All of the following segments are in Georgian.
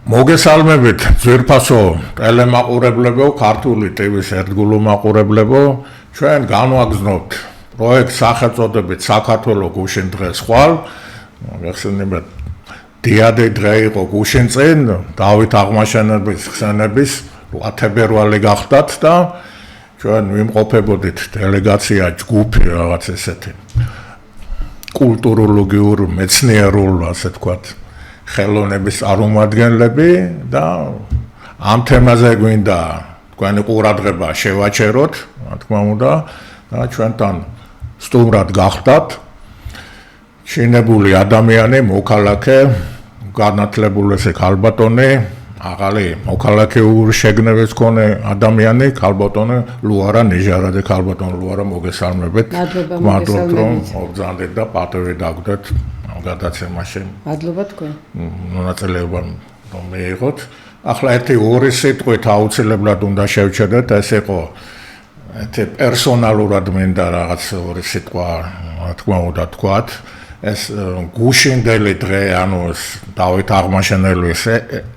მოგესალმებით ძვირფასო ტელემაყურებლებო, ქართული ტივის ერთგულო მაყურებლებო, ჩვენ განვაგრძნობთ პროექტ სახელწოდებით საქართველოს გუშინ დღეს ხვალ. მოგეხსენებათ დიადე დღე იყო გუშინ წინ, დავით აღმაშენებლის ხსენების 8 თებერვალი გახდათ და ჩვენ ვიმყოფებოდით დელეგაცია ჯგუფი რაღაც ესეთი კულტუროლოგიურ მეცნიერულ ასე თქვათ ხელოვნების წარმომადგენლები და ამ თემაზე გვინდა თქვენი ყურადღება შევაჩეროთ, რა თქმა უნდა, და ჩვენთან სტუმრად გახდათ ჩინებული ადამიანი, მოქალაქე, განათლებული ესე ქალბატონი, აღალი მოქალაქეური შეგნების მქონე ადამიანი, ქალბატონი ლუარა ნიჟარაძე, ქალბატონ ლუარა მოგესალმებით. მადლობთ რომ მოგზავნეთ და პატივი დაგვდეთ გადაცემაში. მადლობა თქვენ. მონაწილეობა რომ მიიღოთ. ახლა ერთი ორი სიტყვით აუცილებლად უნდა შევჩერდეთ, ეს იყო ერთი პერსონალურად მინდა რაღაც ორი სიტყვა, რა თქმა უნდა თქვათ. ეს გუშინდელი დღე, ანუ დავით აღმაშენებლის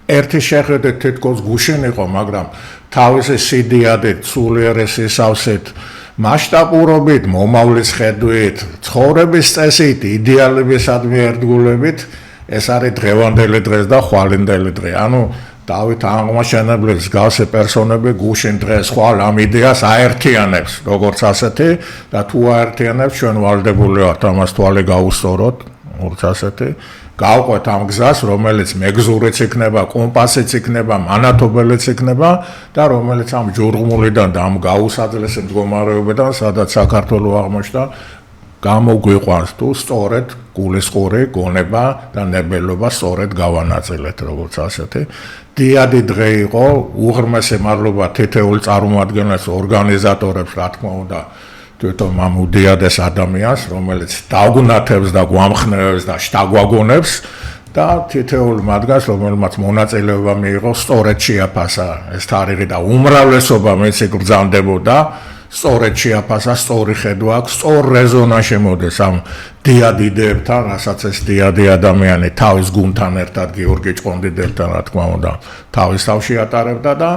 ერთი შეხედვით თითქოს გუშინ იყო, მაგრამ თავისი სიდიადით, სულიერი სისავსით, მასშტაბურობით, მომავლის ხედვით, ცხოვრების წესით, იდეალებისადმი ერთგულებით, ეს არის დღევანდელი დღეს და ხვალინდელი დღე. ანუ დავით აღმაშენებლის გავსე პერსონები გუშინ დღეს ხვალ ამ იდეას აერთიანებს, როგორც ასეთი და თუ აერთიანებს, ჩვენ ვალდებული ვართ ამას თვალე გაუსწოროთ, როგორც ასეთი. გავყვეთ ამ გზას, რომელიც მეგზურიც იქნება, კომპასიც იქნება, მანათობელიც იქნება და რომელიც ამ ჯურღმულიდან და ამ გაუსაძლეს მდგომარეობიდან, სადაც საქართველოს აღმოჩნდა, გამოგვიყვანს თუ სწორედ გულისყური გონება და ნებელობა სწორედ გავანაწილეთ, როგორც ასეთი. დიადი დღე იყო, უღრმესი მადლობა თითოეულ წარმომადგენლებს, ორგანიზატორებს, რა თქმა უნდა, თვითონ ამ უდიადეს ადამიანს, რომელიც დაგვნათებს და გვამხნევებს და შთაგვაგონებს და თითოეულ მათგანს, რომელმაც მონაწილეობა მიიღო, სწორედ შეაფასა ეს თარიღი და უმრავლესობა მეც იგრძანდებოდა, სწორედ შეაფასა, სწორი ხედვა აქვს, სწორ რეზონანსში მოდის ამ დიადი იდეებთან, რასაც ეს დიადი ადამიანი თავის გუნდთან ერთად გიორგი ჭყონდიდელთან, რა თქმა უნდა, თავის თავში ატარებდა და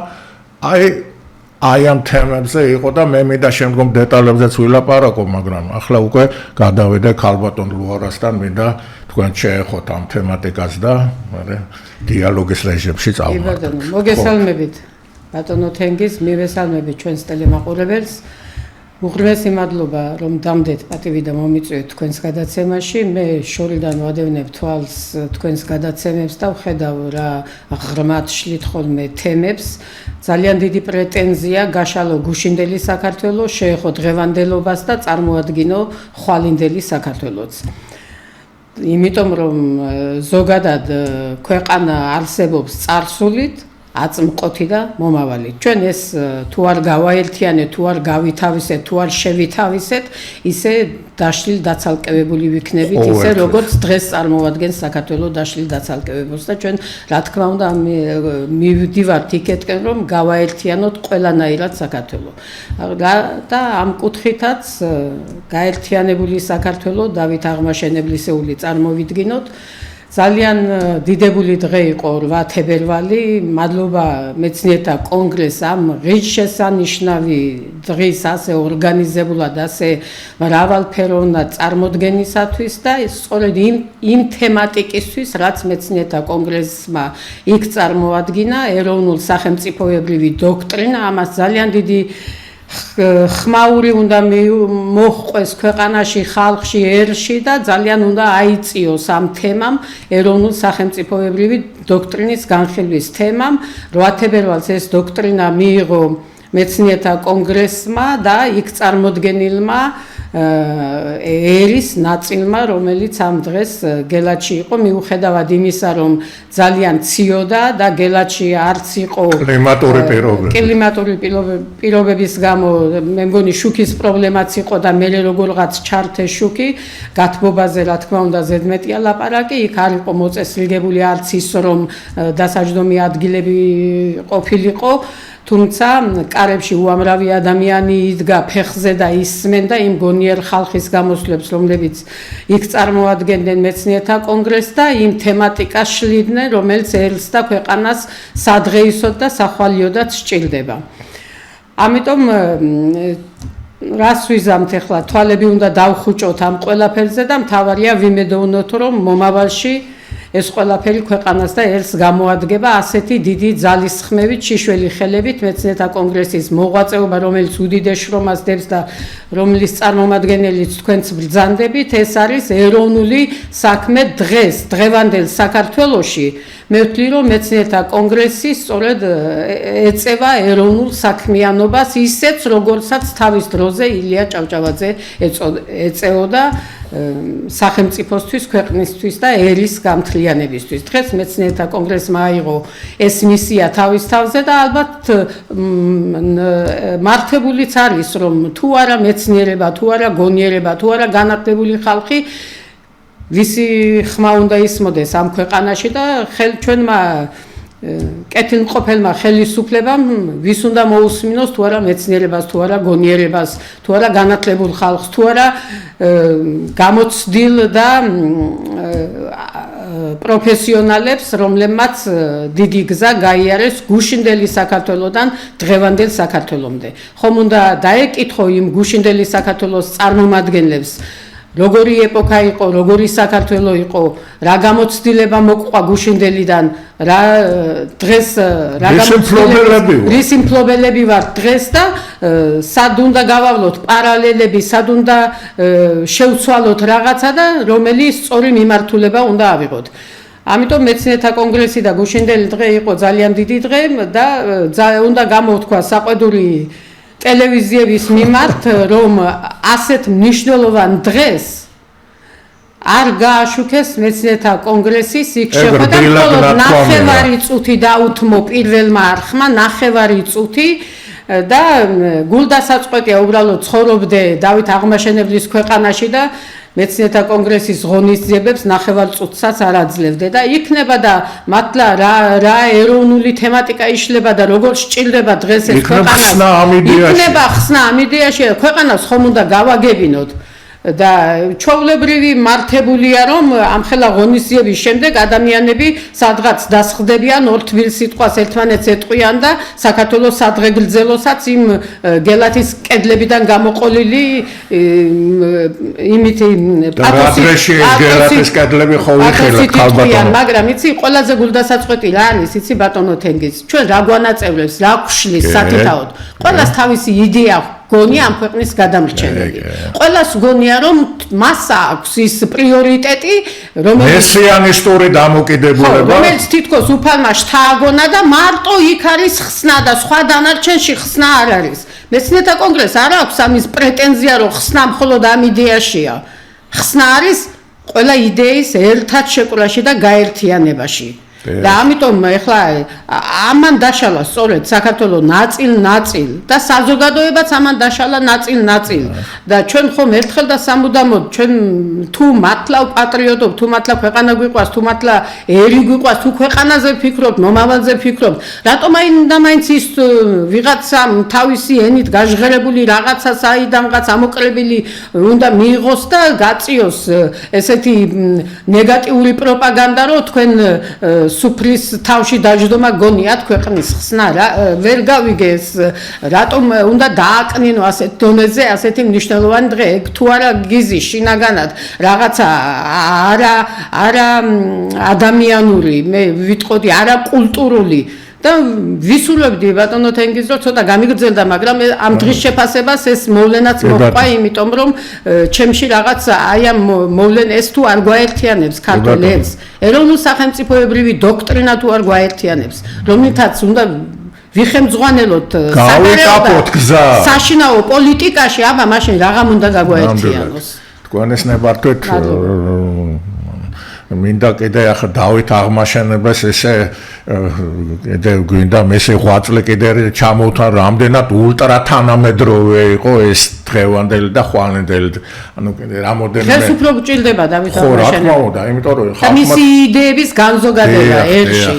აი ამ თემებზე იყო და მე მინდა შემდგომ დეტალებზეც ვილაპარაკო, მაგრამ ახლა უკვე გადავიდე ქალბატონ ლუარასთან, მინდა თქვენ შეეხოთ ამ თემატიკას და დიალოგის რეჟიმში წავიდეთ. მოგესალმებით. ბატონო თენგიზ, მივესალმებით ჩვენს ტელემაყურებელს. უღრმესი მადლობა რომ დამდეთ პატივი და მომიწვიეთ თქვენს გადაცემაში. მე შორიდან ვადევნებ თვალს თქვენს გადაცემებს და ვხედავ რა ღრმად შლით ხოლმე თემებს. ძალიან დიდი პრეტენზია გაშალო გუშინდელი საქართველოს, შეეხო დღევანდელობას და წარმოადგინო ხვალინდელი საქართველოც. იმიტომ რომ ზოგადად ქვეყანა არსებობს წარსულით, აწმყოთი და მომავალი. ჩვენ ეს თუ არ გავაერთიანეთ, თუ არ გავითავისეთ, თუ არ შევითავისეთ, ისე დაშლილ დაცალკევებული ვიქნებით, ისე როგორც დღეს წარმოადგენს საქართველოს დაშლილ დაცალკევებულს და ჩვენ რა თქმა უნდა მივდივართ იქეთკენ, რომ გავაერთიანოთ ყველანაირად საქართველო. და ამ კუთხითაც გაერთიანებული საქართველო დავით აღმაშენებლისეული წარმოვიდგინოთ. ძალიან დიდებული დღე იყო 8 თებერვალი. მადლობა მეცნიერთა კონგრესს ამ ღირსშესანიშნავი დღის ასე ორგანიზებულად, ასე მრავალფეროვნად წარმოდგენისათვის და სწორედ იმ თემატიკისთვის, რაც მეცნიერთა კონგრესმა იქ წარმოადგინა, ეროვნულ სახელმწიფოებრივი დოქტრინა, ამას ძალიან დიდი ხმაური უნდა მოჰყვეს ქვეყანაში, ხალხში, ერში და ძალიან უნდა აიწიოს ამ თემამ, ეროვნულ სახელმწიფოებრივი დოქტრინის განხილვის თემამ. 8 თებერვალს ეს დოქტრინა მიიღო მეცნიერთა კონგრესმა და იქ წარმოდგენილმა ერის ნაწილმა, რომელიც ამ დღეს გელათში იყო, მიუხედავად იმისა, რომ ძალიან ციოდა და გელათში არც იყო კლიმატური პირობების გამო, მე მგონი შუქის პრობლემაც იყო და მე როგორღაც ჩართე შუქი, გათბობაზე რა თქმა უნდა ზედმეტია ლაპარაკი, იქ არ იყო მოწესრიგებული არც ის, რომ დასაჯდომი ადგილები ყოფილიყო. თუმცა კარებში უამრავი ადამიანი იდგა ფეხზე და ისმენდა იმ გონი ზოგიერ ხალხის გამოსვლებს, რომლებიც იქ წარმოადგენდნენ მეცნიერთა კონგრესს და იმ თემატიკას შლიდნენ, რომელიც ერლს და ქვეყანას სადღეისოდ და სახვალიოდაც სჭირდება. ამიტომ რას ვიზამთ ახლა თვალები უნდა დავხუჭოთ ამ ყველაფერზე და მთავარია ვიმედოვნოთ რომ მომავალში ეს ყველაფერი ქვეყანას და ერს გამოადგება ასეთი დიდი ძალისხმევით, შიშველი ხელებით მეცნიერთა კონგრესის მოღვაწეობა, რომელიც უდიდეს შრომას დებს და რომლის წარმომადგენელიც თქვენც ბრძანდებით, ეს არის ეროვნული საქმე დღეს, დღევანდელ საქართველოში. მე ვთვლი, რომ მეცნიერთა კონგრესი სწორედ ეწევა ეროვნულ საქმიანობას ისეც, როგორცაც თავის დროზე ილია ჭავჭავაძე ეწეოდა სახელმწიფოსთვის, ქვეყნისთვის და ერის გამთლიანებისთვის. დღეს მეცნიერთა კონგრესმა აიღო ეს მისია თავის თავზე და ალბათ მართებულიც არის, რომ თუ არა მეცნიერება, თუ არა გონიერება, თუ არა განათლებული ხალხი ვისი ხმა უნდა ისმოდეს ამ ქვეყანაში და ჩვენმა კეთილმყოფელმა ხელისუფლებამ ვის უნდა მოусმინოს თუ არა მეცნიერებას, თუ არა გონიერებას, თუ არა განათლებულ ხალხს, თუ არა გამოცდილ და პროფესიონალებს, რომლებმაც დიდი გზა გაიარეს გუშინდელი საქართველოსდან დღევანდელ საქართველომდე. ხომ უნდა დაეკითხო იმ გუშინდელი საქართველოს წარმომადგენლებს როგორი ეპოქა იყო, როგორი საქართველო იყო, რა გამოცდილება მოყვა გუშინდელიდან, რა დღეს რა რისი მფლობელები ვართ დღეს და სად უნდა გავავლოთ პარალელები, სად უნდა შევცვალოთ რაღაცა და რომელი სწორი მიმართულება უნდა ავიღოთ. ამიტომ მეცნიერთა კონგრესი და გუშინდელი დღე იყო ძალიან დიდი დღე და უნდა გამოვთქვა საყვედური ტელევიზიების მიმართ, რომ ასეთ მნიშვნელოვან დღეს არ გააშუქეს მეცნიერთა კონგრესის იქ შეხვედრა მხოლოდ 9 წუთი დაუთმო პირველმა არხმა 9 წუთი და გულდასაწყვეტია უბრალოდ ცხოვრობდე დავით აღმაშენებლის ქვეყანაში და მეცნიერთა კონგრესის ღონისძიებებს 9 წუთსაც არ აძლევდე და იქნება და მართლა რა ეროვნული თემატიკა იშლება და როგორ სჭირდება დღეს ეს ქვეყანას იქნება ხსნა ამ იდეაში ქვეყანას ხომ უნდა გავაგებინოთ და ჩვეულებრივი მართებულია რომ ამხელა ღონისძიების შემდეგ ადამიანები სადღაც დასხდებიან ორ თბილ სიტყვას ერთმანეთს ეტყვიან და საქართველოს სადღეგრძელოსაც იმ გელათის კედლებიდან გამოყოლილი იმითი პათოსის კედლები ხოვიხილეთ ქალბატონო მაგრამ იცი ყველაზე გულდასაწყვეტი რა არის იცი ბატონო თენგიზ ჩვენ რა გვანაწევრებს რა გვშლის სათითაოდ ყველას თავისი იდეა გონია ამ ქვეყნის გადამრჩენელი. ყველას გონია რომ მას აქვს ის პრიორიტეტი, რომელიც მესიანისტური დამოკიდებულება, რომელიც თითქოს უფალმა შთააგონა და მარტო იქ არის ხსნა და სხვა დანარჩენში ხსნა არ არის. მეცნიერთა კონგრესს არ აქვს ამის პრეტენზია, რომ ხსნა მხოლოდ ამ იდეაშია. ხსნა არის ყველა იდეის ერთად შეკრებაში და გაერთიანებაში. და ამიტომ ეხლა ამან დაშალა სწორედ საქართველოს ნაწილ-ნაწილ და საზოგადოებაც ამან დაშალა ნაწილ-ნაწილ და ჩვენ ხომ ერთხელ და სამუდამოდ ჩვენ თუ მართლა პატრიოტობ, თუ მართლა ქვეყანა გვიყვარს, თუ მართლა ერი გვიყვარს, თუ ქვეყანაზე ვფიქრობთ, მომავალზე ვფიქრობთ, რატომ მაინც ის ვიღაცა თავისი ენით გაჟღერებული რაღაცა საიდანღაც ამოკლებელი უნდა მიიღოს და გაწიოს ესეთი ნეგატიური პროპაგანდა, რომ თქვენ სუფრის თავში დაждდომა გონიათ ქვეყნის ხსნა რა ვერ გავიგე ეს რატომ უნდა დააკნინო ასეთ დონეზე ასეთი მნიშვნელოვანი დღე ეგ თუ არა გიზი შინაგანად რაღაცა არა ადამიანური მე ვიტყოდი არა კულტურული და ვისურვებდი ბატონო თენგიზ რომ ცოტა გამიგრძელდა მაგრამ ამ დღის შეფასებას ეს მოვლენაც მოყვა იმიტომ რომ ჩემში რაღაც აი ამ მოვლენას თუ არ გვაერთიანებს ქართველებს ეროვნულ სახელმწიფოებრივი დოქტრინა თუ არ გვაერთიანებს რომლითაც უნდა ვიხემძღვანელოთ საშინაო პოლიტიკაში აბა მაშინ რაღაც უნდა გაგვაერთიანოს თქვენ ეს ნებართვით მინდა კიდე ახლა დავით აღმაშენებას ესე კიდე გვინდა მესე ღვაწლი კიდე ჩამოვთან რამდენად ულტრა თანამედროვე იყო ეს დღევანდელი და ხვალინდელი ანუ რამოდენიმე ეს უფრო გჭირდება დავით ხო რა თქმა უნდა იმიტომ რომ ხალხმა მისი იდეების განზოგადება ერთში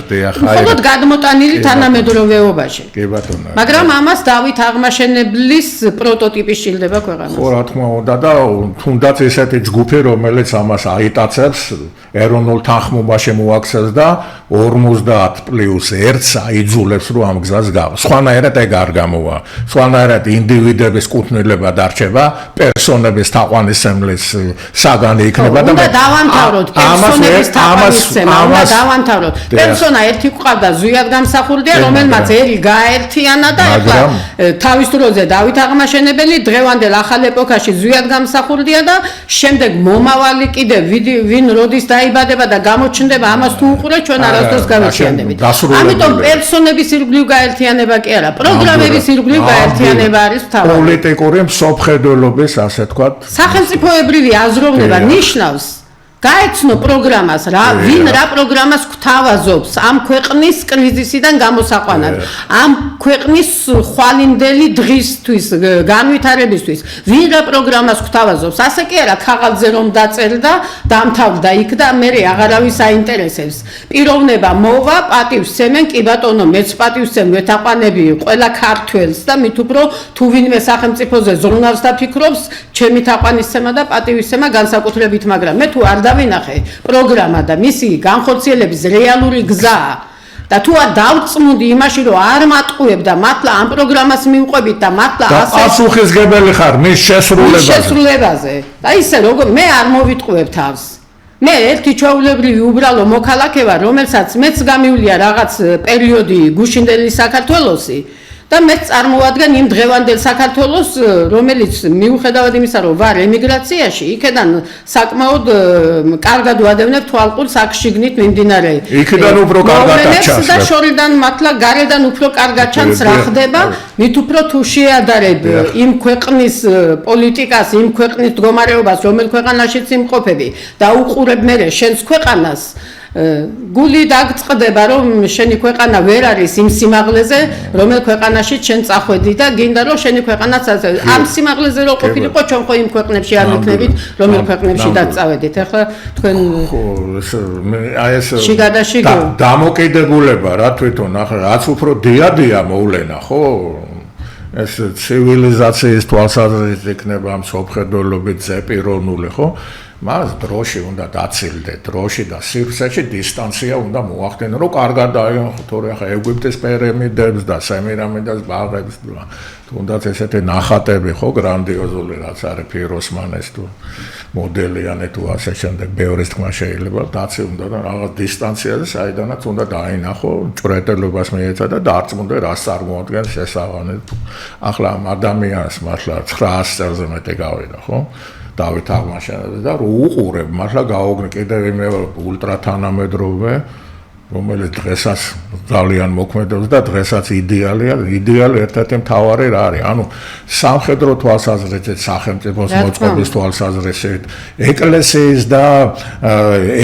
მხოლოდ გადმოტანილი თანამედროვეობაში კი ბატონო მაგრამ ამას დავით აღმაშენებლის პროტოტიპი სჭირდება ქვეყანას ხო რა თქმა უნდა და თუნდაც ესეთი ჯგუფი რომელიც ამას აიტაცებს ეროვნულ თანხმობაში მოაქცევს და 50+1-ს აიძულებს რომ ამ გზას გავა. სხვანაირად ეგ არ გამოვა. სხვანაირად ინდივიდების კუთვნილება დარჩება, პერსონების თაყვანისმცემლის საგანი იქნება და უნდა დავამთავროთ პერსონების თაყვანისმცემა, უნდა დავამთავროთ. პერსონა ერთი ყავდა ზვიად გამსახურდია, რომელმაც ერი გააერთიანა და ახლა თავის დროზე დავით აღმაშენებელი დღევანდელ ახალ ეპოქაში ზვიად გამსახურდია და შემდეგ მომავალი კიდე ვინ როდის დაიბადება და გამოჩნდება ამას თუ უყურეთ ჩვენ არასდროს გავაჩვენებით. ამიტომ პერსონების ირგვლივ გაერთიანება კი არა, პროგრამების ირგვლივ გაერთიანება არის თავი. პოლიტიკური მსოფლმხედველობის ასე თქვა სახელმწიფოებრივი აზროვნება ნიშნავს გაეცნო პროგრამას რა ვინ რა პროგრამას გვთავაზობს ამ ქვეყნის კრიზისიდან გამოსაყვანად ამ ქვეყნის ხვალინდელი დღისთვის განვითარებისთვის ვინ რა პროგრამას გვთავაზობს ასე კი არა ქაღალდზე რომ დაწერდა დამთავრდა იქ და მე აღარავის აინტერესებს პიროვნება მოვა პატივს სცემენ კი ბატონო მეც პატივს სცემ ვეთაყვანები ყველა ქართველს და მით უფრო თუ ვინმე სახელმწიფოზე ზრუნავს და ფიქრობს ჩემი თაყვანისცემა და პატივისცემა განსაკუთრებით მაგრამ მე თუ არ დავინახე პროგრამა და მისი განხორციელების რეალური გზა და თუ არ დავწმუნდი იმაში რომ არ მატყუებ და მართლა ამ პროგრამას მივყვებით და მართლა ასე პასუხისგებელი ხარ მის შესრულებაზე და ისე როგორ მე არ მოვიტყუებ თავს მე ერთი ჩვეულებრივი უბრალო მოქალაქე ვარ რომელსაც მეც გამივლია რაღაც პერიოდი გუშინდელი საქართველოსი და მე წარმოვადგენ იმ დღევანდელ საქართველოს რომელიც მიუხედავად იმისა რომ ვარ ემიგრაციაში იქიდან საკმაოდ კარგად ვადევნებ თვალყურს აქ შიგნით მიმდინარე იქიდან უფრო კარგად ჩანს და შორიდან მართლა გარედან უფრო კარგად ჩანს რა ხდება მით უფრო თუ შეადარებ იმ ქვეყნის პოლიტიკას იმ ქვეყნის მდგომარეობას რომელ ქვეყანაშიც იმყოფები და უყურებ მე შენს ქვეყანას გული დაგწყდება რომ შენი ქვეყანა ვერ არის იმ სიმაღლეზე რომელ ქვეყანაში ჩვენ წახვედი და გინდა რომ შენი ქვეყანაც ამ სიმაღლეზე რო ყოფილიყო ჩვენ ხო იმ ქვეყნებში არ ვიქნებით რომელ ქვეყნებში დაწავედით ახლა თქვენ აი ეს შიგადაშიგ დამოკიდებულება რა თვითონ ახლა რაც უფრო დიადია მოვლენა ხო ეს ცივილიზაციის თვალსაზრისით იქნება მსოფლმხედველობით ზეპირონული ხო მას დროში უნდა დაცილდე დროში და სივრცეში დისტანცია უნდა მოახდენო რომ კარგად დაიღო თორე ახლა ეგვიპტის პირამიდებს და სემირამიდას ბაღებს თუნდაც ესეთი ნახატები ხო გრანდიოზული რაც არის ფიროსმანის თუ მოდელიანი თუ ასე შემდეგ ბევრის თქმა შეიძლება დაცი უნდა და რაღაც დისტანციაზე საიდანაც უნდა დაინახო ჭრეტელობას მიეცა და დარწმუნდა რას წარმოადგენს შესავანი ახლა ამ ადამიანს მართლა 900 წელზე მეტი გავიდა ხო დავით აღმაშენებელს და რო უყურებ მართლა გაოგნე კიდევ მე ულტრათანამედროვე რომელიც დღესაც ძალიან მოქმედებს და დღესაც იდეალი ერთ-ერთი მთავარი რა არის ანუ სამხედრო თვალსაზრისით სახელმწიფოს მოწყობის თვალსაზრისით ეკლესიის და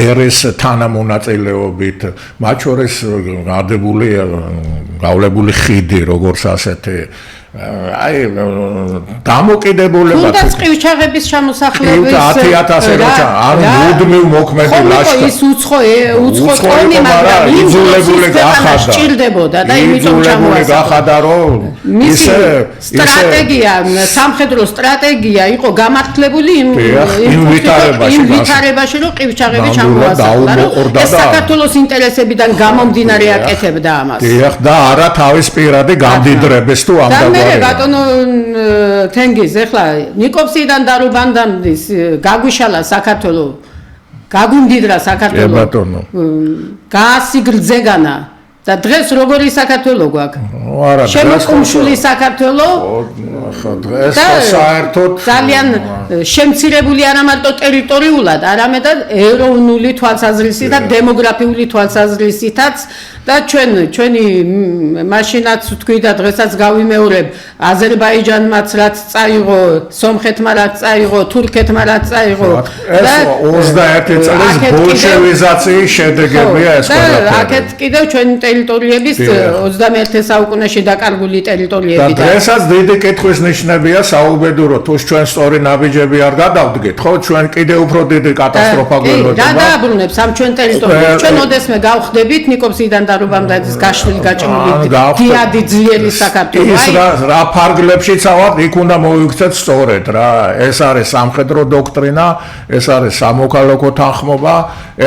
ერის თანამონაწილეობით მათ შორის გავლებული ხიდი როგორც ასეთი აი დამოკიდებულება თუნდაც ყივჩაღების ჩამოსახლების 10,000 როცა არ მუდმივ მოქმედი ლაშქრობა ის უცხო ტონი მაგრამ იძულებული გახადა და იმიტომ ჩამოასახა რომ ისე სტრატეგია სამხედრო სტრატეგია იყო გამართლებული იმ ვითარებაში რომ ყივჩაღები ჩამოასახა ეს საქართველოს ინტერესებიდან გამომდინარე აკეთებდა ამას და არა თავის პირადი გამდიდრების თუ ამ ბატონო თენგიზ ეხლა ნიკოპსიდან და რუბანდამდის გაგვიშალა საქართველო გაგუნდიდრა საქართველო გაასიგრძეგანა და დღეს როგორი საქართველო გვაქვს შემოკუმშული საქართველო დღეს საერთოდ ძალიან შემცირებული არა მარტო ტერიტორიულად არამედ ეროვნული თვალსაზრისით და დემოგრაფიული თვალსაზრისითაც და ჩვენი მაშინაც თქვი და დღესაც გავიმეორებ აზერბაიჯანმაც რაც წაიღო სომხეთმა რაც წაიღო თურქეთმა რაც წაიღო და 21 წლის ბოლშევიზაციის შედეგებია ეს ყველაფერი აქეთ კიდევ ჩვენი ტერიტორიების 21 საუკუნეში დაკარგული ტერიტორიები და დღესაც დიდი კითხვის ნიშნებია საუბედურო თუ ჩვენ სწორი ნაბიჯები არ გადავდგეთ ხო ჩვენ კიდევ უფრო დიდი კატასტროფა გვერდება რა დააბრუნებს ამ ჩვენ ტერიტორიებს ჩვენ ოდესმე გავხდებით ნიკოპსიდან და რუბამდე გაშლილი გაჭიმული დიადი ძლიერი საქართველო აი რა ფარგლებში წავართ იქ უნდა მოიქცეთ სწორედ რა ეს არის სამხედრო დოქტრინა ეს არის სამოქალაქო თანხმობა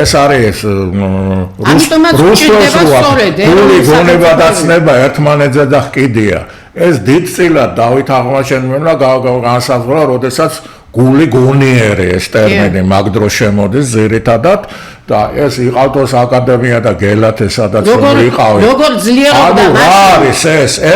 ეს არის რუსული გონება და ცნება ერთმანეთზე და ჰკიდია ეს დიდწილად დავით აღმაშენებელმა განსაზღვრა როდესაც გული გონიერი ეს ტერმინი მაგ დროს შემოდის ძირითადად და ეს იყავდოს აკადემია და გელათე სადაც იყავი როგორ ძლიერობდა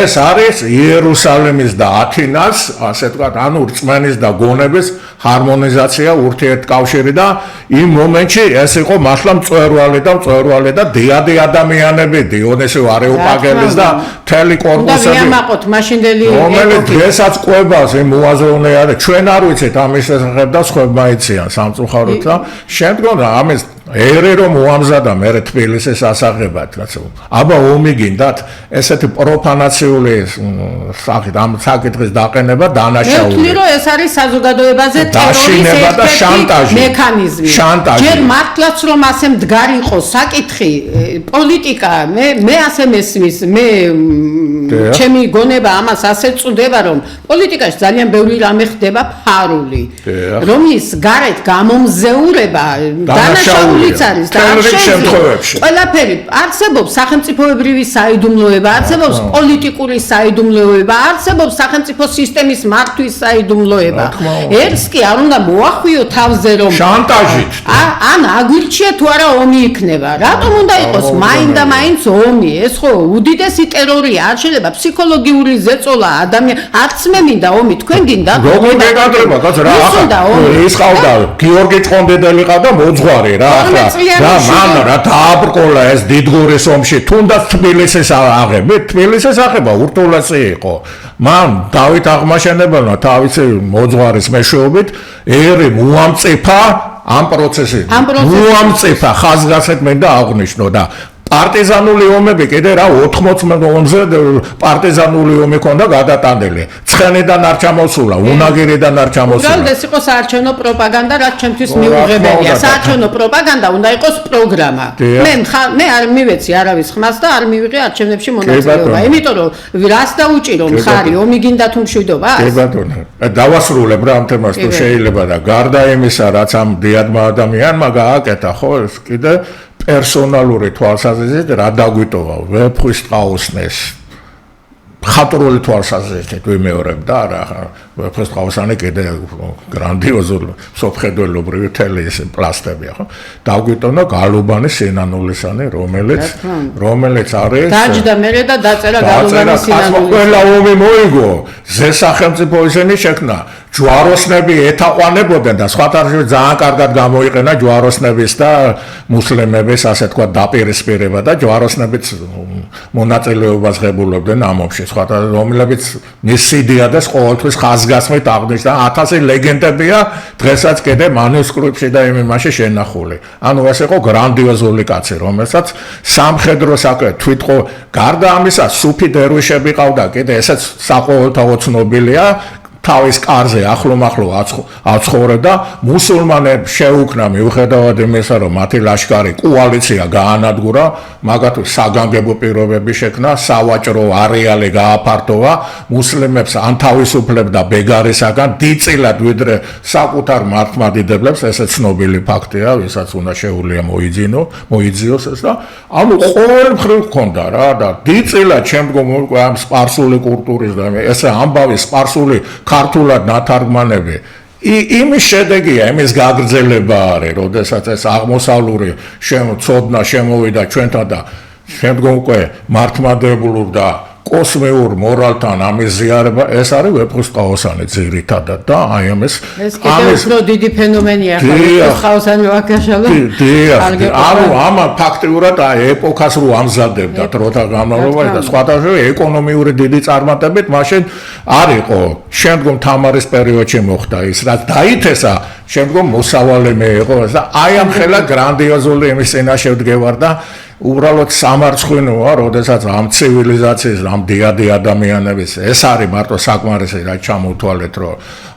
ეს არის იერუსალიმის და ათინას ასე ვთქვათ ანუ რწმენის და გონების ჰარმონიზაცია ურთიერთკავშირი და იმ მომენტში ეს იყო მართლა მწვერვალი და დიადი ადამიანები დიონისე არეოპაგელის და მთელი კორპუსები უნდა ვიამაყოთ მაშინდელი რომელიც დღესაც ყვებას იმ მოაზროვნე არის ჩვენ არ ვიცით ამის შესახებ და სხვებმა იციან სამწუხაროდ და შემდგომ ამის ერე რომ მოამზადა მე თბილისის ასაღებად რაც აბა ომი გინდათ ესეთი პროფანაციული სახით ამ საკითხის დაყენება დანაშაულია მე ვთვლი რომ ეს არის საზოგადოებაზე ტერორის ერთ-ერთი მექანიზმი ჯერ მართლაც რომ ასე მდგარი იყოს საკითხი პოლიტიკა მე ასე მესმის მე ჩემი გონება ამას ასე წვდება რომ პოლიტიკაში ძალიან ბევრი რამე ხდება ფარული რომის გარეთ გამომზეურება დანაშაული არის და ყველაფერი არსებობს სახელმწიფოებრივი საიდუმლოება არსებობს პოლიტიკური საიდუმლოება არსებობს სახელმწიფო სისტემის მართვის საიდუმლოება ერთს კი არ უნდა მოახვიო თავზე რომ შანტაჟით ან აგვირჩია თუ არა ომი იქნება რატომ უნდა იყოს მაინდა-მაინც ომი ეს ხო უდიდესი ტერორია არ შეიძლება ფსიქოლოგიური ზეწოლა არც მე მინდა ომი თქვენ გინდა როგორ მეგადრება კაცო რა ის ყავდა გიორგი ჭყონდედელი ყავდა მოძღვარი რა და მან რა დააბრკოლა ეს დიდგორის ომში თუნდაც თბილისის აღება ურთულესი იყო მან დავით აღმაშენებელმა თავისი მოძღვარის მეშვეობით ერი მოამწიფა ამ პროცესში მოამწიფა ხაზგასეთ მინდა აღნიშნო და პარტიზანული ომები კიდე რა 80 ომზე პარტიზანული ომი ქონდა გადატანილი. ცხენიდან არ ჩამოსულა, უნაგირიდან არ ჩამოსულა. უბრალოდ ეს იყო საარჩევნო პროპაგანდა, რაც ჩემთვის მიუღებელია. საარჩევნო პროპაგანდა უნდა იყოს პროგრამა. მე არ მივეცი არავის ხმას და არ მივიღე არჩევნებში მონაწილეობა. იმიტომ რომ რას დაუჭირო მხარი, ომი გინდა თუ მშვიდობა? კი ბატონო. დავასრულებ რა ამ თემას თუ შეიძლება და გარდა იმისა, რაც ამ დიადმა ადამიანმა გააკეთა, ხო, ეს კიდე პერსონალური თვალსაზრისით რა დაგვიტოვა ვეფხვის ტყაოსნეს ხატრული თვალსაზრისით ვიმეორებ და რა ვეფხვის ტყაოსანი კიდე გრანდიოზული სოფხედველობრივი თელი ეს პლასტებია ხო დაგვიტოვა გალუბანის სინანულისანი რომელიც არის დაჯდა მერე და დაწერა გალუბანის სინანულისანი ყველა ომი მოიგო ზესახელმწიფო ისინი შექმნა ჯვაროსნები ეთაყვანებოდნენ და სხვათა შორის ძალიან კარგად გამოიყენა ჯვაროსნების და მუსლიმების ასე თქვა დაპირისპირება და ჯვაროსნებიც მონაწილეობას ღებულობდნენ ამ ომში სხვათა რომლებიც მისიდიადეს ყოველთვის ხაზგასმით აღნიშნა 1000 ლეგენდებია დღესაც კიდე მანუსკრიპტში და იმაში შენახული ანუ ეს იყო გრანდიოზული კაცი რომელსაც სამხედრო საქმე თვითყო გარდა ამისა სუფი დერვიშები ყავდა კიდე ესეც საყოველთაო ცნობილია თავის კარზე ახლო-მახლო აცხოვრებდა მუსულმანებს შეუქმნა მიუხედავად იმისა რომ მათი ლაშქარი კოალიცია გაანადგურა მაგათი საგანგებო პირობები შექმნა სავაჭრო არეალი გააფართოვა მუსლიმებს ანთავისუფლებდა ბეგარისაგან დიდწილად ვიდრე საკუთარ მართლმადიდებლებს ესე ცნობილი ფაქტია ვისაც უნდა შეუძლია მოიძიოს ეს და ანუ ყოველ მხრივ ჰქონდა რა და დიდწილად შემდგომ ამ სპარსული კულტურის და ესე ამბავი სპარსული ქართულად ნათარგმანები იმის შედეგია იმის გაგრძელება არის როდესაც ეს აღმოსავლური ცოდნა შემოვიდა ჩვენთან და შემდგომ უკვე მართლმადებლურ და კოსმეურ მორალთან ამიზიარება ეს არის ვეფხვის ტყაოსანი ძირითადად და აი ამის უფრო დიდი ფენომენია ხა ტყაოსანი ვაკაშალა ანუ ამ ფაქტიურად აი ეპოქას რო ამზადებდა დროთა განმავლობაში და სხვადასხვა ეკონომიური დიდი წარმატებით მაშინ არ იყო შემდგომ თამარის პერიოდში მოხდა ის რაც დაითესა შემდგომ მოსავალი მეიყო და აი ამ ხელა გრანდიოზული იმის წინაშე ვდგევარ და უბრალოდ სამარცხვინოა, როდესაც ამ ცივილიზაციის, ამ დიადი ადამიანების ეს არის მარტო საკმარისი რა ჩამოთვალეთ, რომ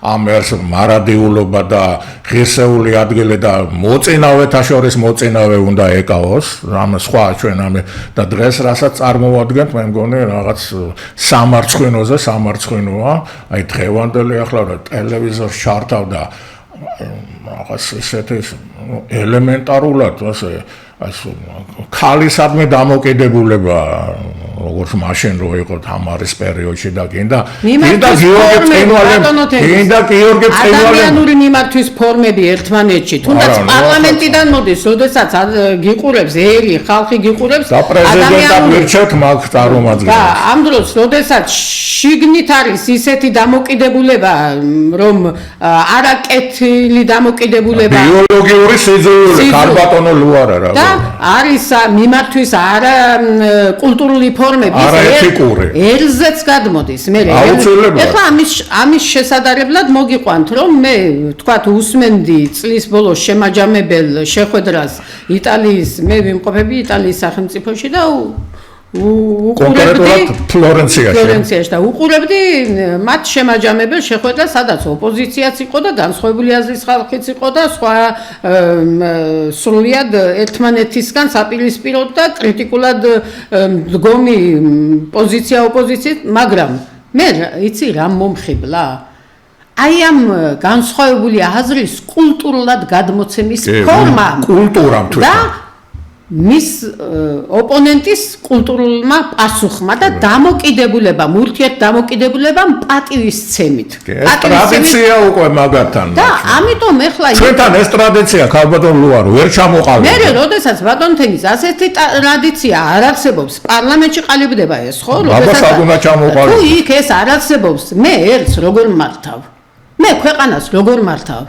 ამ ერთს მარადიულობა და ღირსეული ადგილი და მოწინავეთა შორის მოწინავე უნდა ეკავოს, ამ სხვა ჩვენ ამ და დღეს რასაც წარმოვადგენთ, მე მგონი რაღაც სამარცხვინოზე სამარცხვინოა, აი დღევანდელი ახლა რა ტელევიზორს ჩართავ და რაღაც ესეთი ელემენტარულად ასე ქალისადმი დამოკიდებულება როგორც მაშინ რო იყო თამარის პერიოდში და გინდა გიორგი წინვალე ადამიანური მიმართვის ფორმები ერთმანეთში თუნდაც პარლამენტიდან მოდის როდესაც გიყურებს ერი ხალხი გიყურებს და პრეზიდენტად მირჩევთ მაგ წარმომადგენლებს და ამ დროს როდესაც შიგნით არის ისეთი დამოკიდებულება რომ არაკეთილი დამოკიდებულება ბიოლოგიური სიძულვილი ქარბატონო ლუარა რა და არის მიმართვის არა კულტურული ფორმები ერზეც გადმოდის მე ეხლა ამის შესაძლებლად მოგიყვანთ რომ მე თქვათ უსმენდი წლის ბოლოს შემაჯამებელ შეხვედრას იტალიის მე ვიმყოფები იტალიის სახელმწიფოში და კონკრეტულად ფლორენციაში და უყურებდი მათ შემაჯამებელ შეხვედრას, სადაც ოპოზიციაც იყო და განსხვავებული აზრის ხალხიც იყო და სხვა სრულიად ერთმანეთისგან საპირისპიროდ და კრიტიკულად მდგომი პოზიცია ოპოზიციით, მაგრამ მე იცი რა მომხიბლა? აი ამ განსხვავებული აზრის კულტურულად გადმოცემის ფორმა კულტურამ და მის ოპონენტის კულტურულმა პასუხმა და დამოკიდებულება, ურთიერთ დამოკიდებულებამ პატივისცემით. ტრადიცია უკვე მაგათთან. და ამიტომ ეხლა ჩვენთან ეს ტრადიცია ქალბატონ ლუარო ვერ ჩამოყალიბდა. მე როდესაც ბატონ თენის ასეთი ტრადიცია არ არსებობს, პარლამენტში ყალიბდება ეს, ხო? როდესაც თუ იქ ეს არ არსებობს, მე ერთს როგორ მართავ? მე ქვეყანას როგორ მართავ?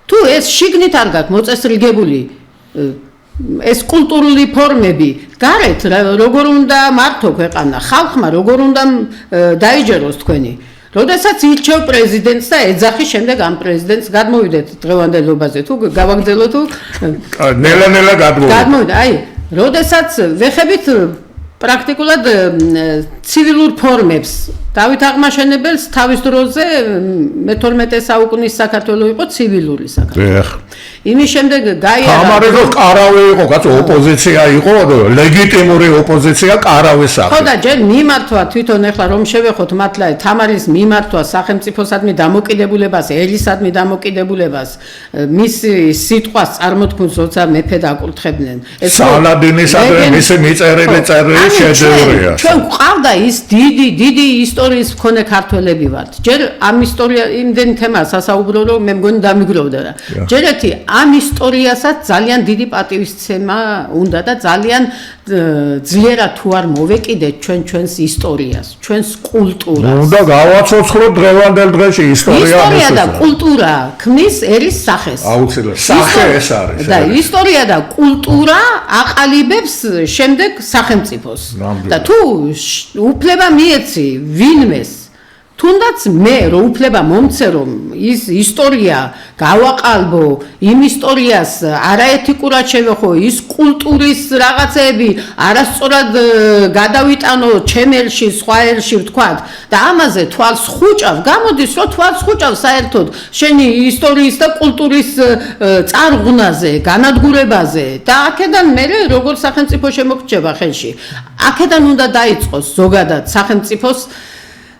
თუ ეს შიგნით არ გაქვს მოწესრიგებული ეს კულტურული ფორმები გარეთ როგორ უნდა მართო ქვეყანა ხალხმა როგორ უნდა დაიჯეროს თქვენი როდესაც ირჩევ პრეზიდენტს და ეძახი შემდეგ ამ პრეზიდენტს გადმოვიდეთ დღევანდელობაზე თუ გავაგრძელო თუ ნელა გადმოვიდა აი როდესაც ვეხებით პრაქტიკულად ცივილურ ფორმებს დავით აღმაშენებელს თავის დროზე მე-12 საუკუნის საქართველო იყო ცივილური საქართველო იმის შემდეგ გაიარა თამარეზო კარავე იყო კაცო ოპოზიცია იყო ლეგიტიმური ოპოზიცია კარავეს სახით ხო და ჯერ მიმართვა თვითონ ეხლა რომ შევეხოთ მართლა თამარის მიმართვა სახელმწიფოსადმი დამოკიდებულებას ერისადმი დამოკიდებულებას მის სიტყვას წარმოთქმულს როცა მეფე დაკურთხებდნენ ეს სალადინისადმი მისი მიწერილი წერილი შედევრია ჩვენ ყავდა ის დიდი ისტორიის მქონე ქართველები ვართ ჯერ ამ ისტორია იმდენ თემას სასაუბრო რომ მე მგონი დამიგროვდა რა ჯერ ერთი ამ ისტორიასაც ძალიან დიდი პატივისცემა უნდა და ძალიან ძლიერად თუ არ მოვეკიდეთ ჩვენს ისტორიას, ჩვენს კულტურას. უნდა გავაცოცხლოთ დღევანდელ დღეში ისტორია და კულტურა ქმნის ერის სახეს. აუცილებლად. სახე ეს არის. და ისტორია და კულტურა აყალიბებს შემდეგ სახელმწიფოს. და თუ უფლება მიეცი ვინმეს თუნდაც მე რო უფლება მომცე რომ ის ისტორია გავაყალბო იმ ისტორიას არაეთიკურად შევეხო ის კულტურის რაღაცები არასწორად გადავიტანო ჩემელში სხვა ერში ვთქვათ და ამაზე თვალს ხუჭავ გამოდის რომ თვალს ხუჭავ საერთოდ შენი ისტორიის და კულტურის წარღვნაზე განადგურებაზე და აქედან მე როგორ სახელმწიფო შემოგრჩება ხელში აქედან უნდა დაიწყოს ზოგადად სახელმწიფოს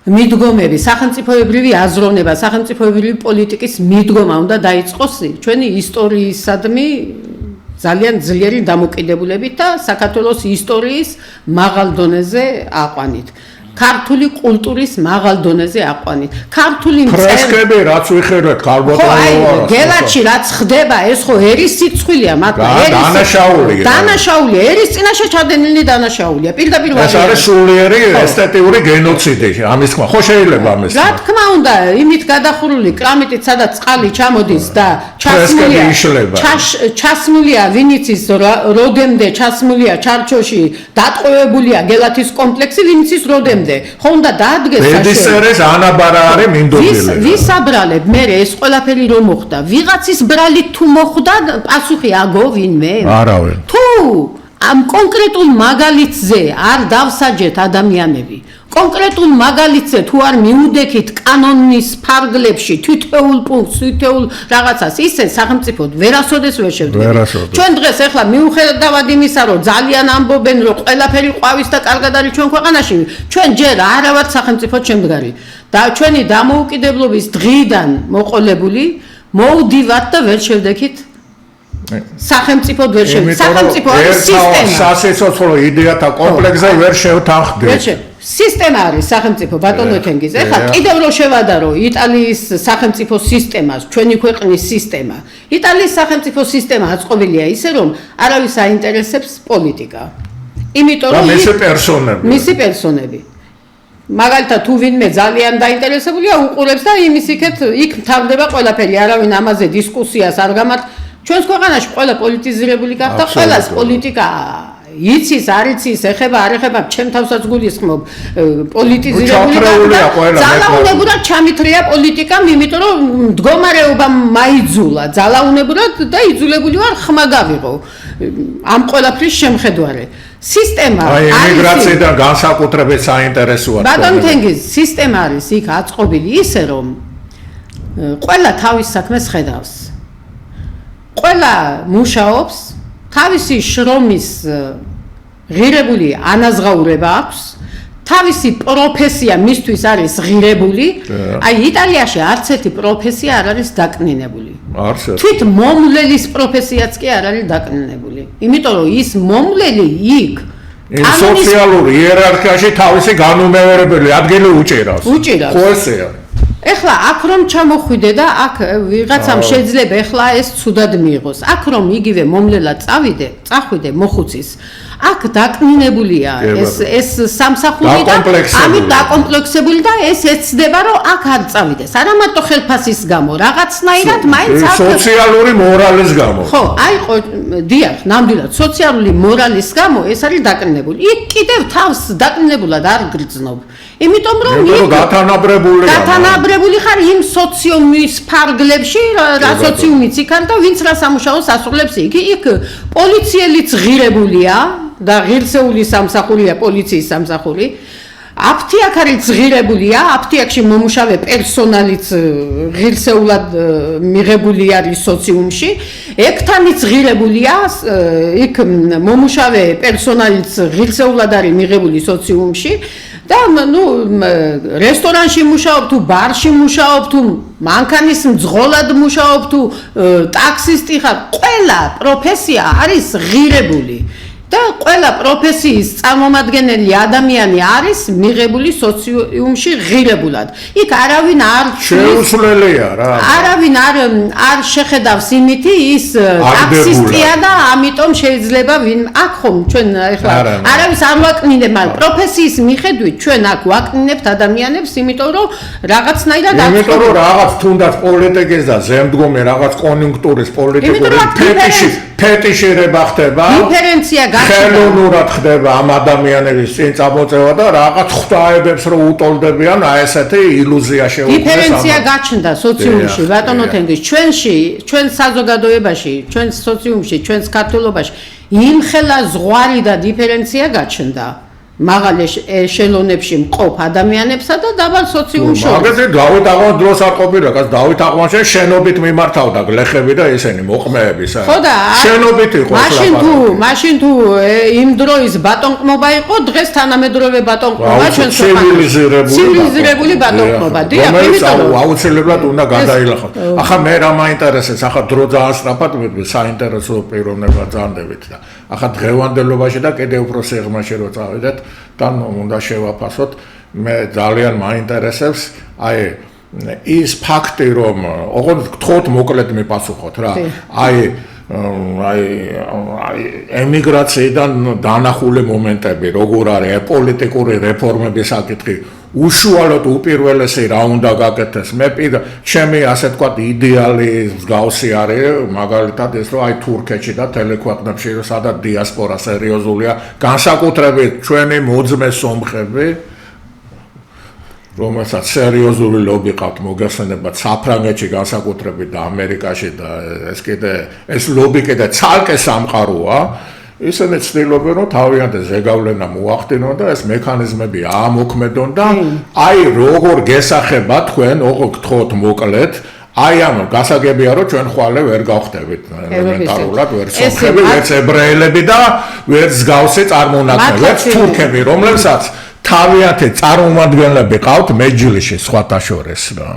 მიდგომები, სახელმწიფოებრივი აზროვნება, სახელმწიფოებრივი პოლიტიკის მიდგომა უნდა დაიწყოს ჩვენი ისტორიისადმი ძალიან ძლიერი დამოკიდებულებით და საქართველოს ისტორიის მაღალ დონეზე აყვანით. ქართული კულტურის მაღალ დონეზე აყვანით. ქართული ფრესკები რაც ვიხილეთ ქალბატონო გელათში რაც ხდება ეს ხო ერის სიცხვილია მაგრამ დანაშაულია ერის წინაშე ჩადენილი დანაშაულია პირდაპირ ეს არის სულიერი ესთეტიური გენოციდი ამის თქმა ხო შეიძლება ამის რა თქმა უნდა იმით გადახურული კრამიტით სადაც წყალი ჩამოდის და ჩასმულია ვინიცის როდემდე ჩასმულია ჩარჩოში დატყვევებულია გელათის კომპლექსი ვინიცის როდემდე ხო უნდა დაადგეს ბედისწერეს ანაბარა არის მინდობილი ვისაბრალებ მე ეს ყველაფერი რომ მოხდა ვიღაცის ბრალით თუ მოხდა პასუხი აგო ვინმე არავინ თუ ამ კონკრეტულ მაგალითზე არ დავსაჯეთ ადამიანები. კონკრეტულ მაგალითზე თუ არ მიუდექით კანონის ფარგლებში თითოეულ პუნქტს, თითოეულ რაღაცას, ისე სახელმწიფოდ ვერასოდეს ვერ შევდგებით. ჩვენ დღეს ახლა მიუხედავად იმისა, რომ ძალიან ამბობენ, რომ ყველაფერი ყვავის და კარგად არის ჩვენ ქვეყანაში, ჩვენ ჯერ არავარ სახელმწიფოდ შემდგარი. და ჩვენი დამოუკიდებლობის დღიდან მოყოლებული მოვდივართ და ვერ შევდექით სახელმწიფოდ ვერ შევდექით. სახელმწიფო არის სისტემა. სასიცოცხლო იდეათა კომპლექსზე ვერ შევთანხმდით. სისტემა არის სახელმწიფო ბატონო თენგიზ. ეხლა კიდევ რო შევადარო იტალიის სახელმწიფო სისტემას, ჩვენი ქვეყნის სისტემა. იტალიის სახელმწიფო სისტემა აწყობილია ისე, რომ არავის აინტერესებს პოლიტიკა. იმიტომ რომ მისი პერსონები. მაგალითად თუ ვინმე ძალიან დაინტერესებულია უყურებს და იმის იქ მთავრდება ყველაფერი, არავინ ამაზე დისკუსიას არ გამართ. ჩვენს ქვეყანაში ყველა პოლიტიზირებული გახდა, ყველას პოლიტიკა იცის, არ იცის, ეხება, არ ეხება, ჩემ თავსაც გულისხმობ, პოლიტიზირებული გახდა. ძალაუნებურად ჩამithრია პოლიტიკამ, იმიტომ რომ მდგომარეობა მაიძულა, ძალაუნებურად და იძულებული ვარ ხმა გავიღო. ამ ყველაფრის შემხედვარე. სისტემა არის ემიგრაციიდან განსაკუთრებით საინტერესოა. ბატონო თენგიზ, სისტემა არის იქ აწყობილი ისე, რომ ყველა თავის საქმეს ხედავს. ყველა მუშაობს, თავისი შრომის ღირებული ანაზღაურება აქვს, თავისი პროფესია მისთვის არის ღირებული. აი იტალიაში არც ერთი პროფესია არ არის დაკნინებული. თვით მომვლელის პროფესიაც კი არ არის დაკნინებული. იმიტომ რომ ის მომვლელი იქ სოციალური იერარქიაში თავისი განუმეორებელი ადგილი უჭირავს. ხო ესეა. ეხლა აქ რომ ჩამოხვიდე და აქ ვიღაცამ შეიძლება ეხლა ეს ცუდად მიიღოს. აქ რომ იგივე მომლელა წახვიდე მოხუცის. აქ დაკნინებულია ეს სამსახური და ამით დაკომპლექსებული და ეს ეცდება რომ აქ არ წავიდეს. არა მარტო ხელფასის გამო, რაღაცნაირად მაინც აქ სოციალური მორალის გამო. ხო, აი დიახ, ნამდვილად სოციალური მორალის გამო ეს არის დაკნინებული. იქ კიდევ თავს დაკნინებულად არ გრძნობ. იმიტომ რომ გათანაბრებული ხარ იმ სოციუმის ფარგლებში, რა სოციუმიც იქ არის და ვინც რა სამუშაოს ასრულებს იქ. იქ პოლიციელიც ღირებულია და ღირსეული სამსახურია პოლიციის სამსახური. აფთიაქარიც ღირებულია, აფთიაქში მომუშავე პერსონალიც ღირსეულად მიღებული არის სოციუმში. ექთანიც ღირებულია, იქ მომუშავე პერსონალიც ღირსეულად არის მიღებული სოციუმში. და ნუ რესტორანში მუშაობ თუ ბარში მუშაობ თუ მანქანის მძღოლად მუშაობ თუ ტაქსისტი ხარ, ყველა პროფესია არის ღირებული და ყველა პროფესიის წარმომადგენელი ადამიანი არის მიღებული სოციუმში ღირებულად. იქ არავინ არ შეუსვლელია რა. არავინ არ შეხედავს იმითი ის ტაქსისტია და ამიტომ შეიძლება ვინ აქ ხომ ჩვენ ეხლა არავის არ ვაკნინებ, მაგრამ პროფესიის მიხედვით ჩვენ აქ ვაკნინებთ ადამიანებს, იმიტომ რომ რაღაცნაირად იმიტომ რომ რაღაც თუნდაც პოლიტიკის და ზემდგომი რაღაც კონიუნქტურის პოლიტიკური ფეტიშირება ხდება. დიფერენცია ხელოვნურად ხდება ამ ადამიანების წინ წამოწევა და რაღაც ხვდაებებს რომ უტოლდებიან, აი ესეთი ილუზია შეუქმნეს. დიფერენცია გაჩნდა სოციუმში, ბატონო თენგიზ, ჩვენ საზოგადოებაში, ჩვენ სოციუმში, ჩვენ საქართველოში იმხელა ზღვარი და დიფერენცია გაჩნდა. მაღალ ეშელონებში მყოფ ადამიანებსა და დაბალ სოციუმში. მაგაზე დავით აღვა დროს არ ყოფილა, კაც დავით აღვაში შენობით მიმართავდა გლეხები და ესენი მოყმეები სა. ხო და შენობით იყო. მაშინ თუ იმ დროის ბატონყმობა იყო, დღეს თანამედროვე ბატონყმობა ჩვენს ცივილიზირებული ბატონყმობა. დიახ, იმიტომ აუცილებლად უნდა გადაილახოთ. ახლა მე რა მაინტერესებს, ახლა დრო ძალიან სწრაფად საინტერესო პიროვნება ძანდებით და ახლა დღევანდელობაში და კიდევ უფრო სიღრმეში რო წავიდეთ და უნდა შევაფასოთ. მე ძალიან მაინტერესებს აი ის ფაქტი რომ ოღონდ გთხოვთ მოკლედ მიპასუხოთ რა. აი ემიგრაციიდან დანახული მომენტები როგორ არის პოლიტიკური რეფორმების საკითხი უშუალოდ უპირველესი რა უნდა გაკეთდეს. მე ჩემი ასე თქვა იდეალი მსგავსი არის მაგალითად ეს რომ აი თურქეთში და თელექვეყნებში სადაც დიასპორა სერიოზულია, განსაკუთრებით ჩვენი მოძმე სომხები რომელსაც სერიოზული ლობი ყავთ მოგესალმებათ საფრანგეთში განსაკუთრებით და ამერიკაში და ეს ლობი კიდე ცალკე სამყაროა. ისინი ცდილობენ რომ თავიანთი ზეგავლენა მოახდინონ და ეს მექანიზმები ამოქმედონ და აი როგორ გესახება თქვენ როგორ გთხოვთ მოკლედ აი ანუ გასაგებია რომ ჩვენ ხვალე ვერ გავხდებით ელემენტარულად ვერ სომხები ვერც ებრაელები და ვერც გავსე წარმონაქმნები ვერც თურქები რომლებსაც თავიანთი წარმომადგენლები ყავთ მეჯლისში სხვათა შორის რა